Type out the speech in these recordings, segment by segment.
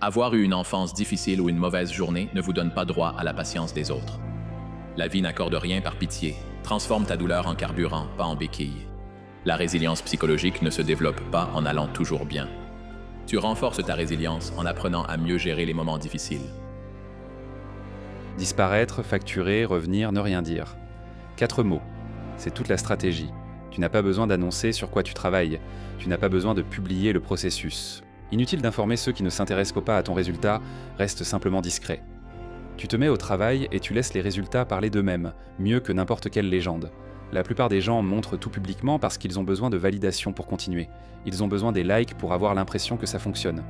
Avoir eu une enfance difficile ou une mauvaise journée ne vous donne pas droit à la patience des autres. La vie n'accorde rien par pitié. Transforme ta douleur en carburant, pas en béquille. La résilience psychologique ne se développe pas en allant toujours bien. Tu renforces ta résilience en apprenant à mieux gérer les moments difficiles. Disparaître, facturer, revenir, ne rien dire. 4 mots. C'est toute la stratégie. Tu n'as pas besoin d'annoncer sur quoi tu travailles. Tu n'as pas besoin de publier le processus. Inutile d'informer ceux qui ne s'intéressent pas à ton résultat, reste simplement discret. Tu te mets au travail et tu laisses les résultats parler d'eux-mêmes, mieux que n'importe quelle légende. La plupart des gens montrent tout publiquement parce qu'ils ont besoin de validation pour continuer. Ils ont besoin des likes pour avoir l'impression que ça fonctionne.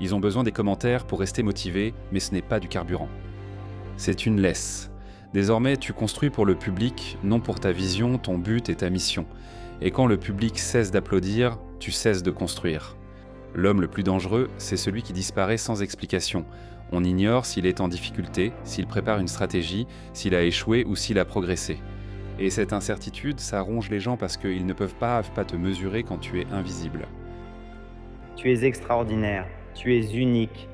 Ils ont besoin des commentaires pour rester motivés, mais ce n'est pas du carburant. C'est une laisse. Désormais, tu construis pour le public, non pour ta vision, ton but et ta mission. Et quand le public cesse d'applaudir, tu cesses de construire. L'homme le plus dangereux, c'est celui qui disparaît sans explication. On ignore s'il est en difficulté, s'il prépare une stratégie, s'il a échoué ou s'il a progressé. Et cette incertitude, ça ronge les gens parce qu'ils ne peuvent pas te mesurer quand tu es invisible. Tu es extraordinaire, tu es unique.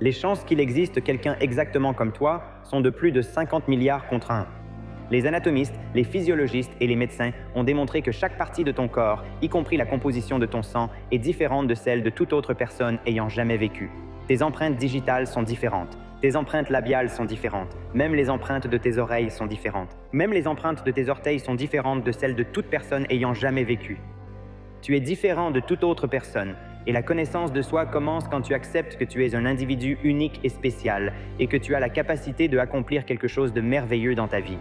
Les chances qu'il existe quelqu'un exactement comme toi sont de plus de 50 milliards contre 1. Les anatomistes, les physiologistes et les médecins ont démontré que chaque partie de ton corps, y compris la composition de ton sang, est différente de celle de toute autre personne ayant jamais vécu. Tes empreintes digitales sont différentes. Tes empreintes labiales sont différentes. Même les empreintes de tes oreilles sont différentes. Même les empreintes de tes orteils sont différentes de celles de toute personne ayant jamais vécu. Tu es différent de toute autre personne. Et la connaissance de soi commence quand tu acceptes que tu es un individu unique et spécial et que tu as la capacité d'accomplir quelque chose de merveilleux dans ta vie.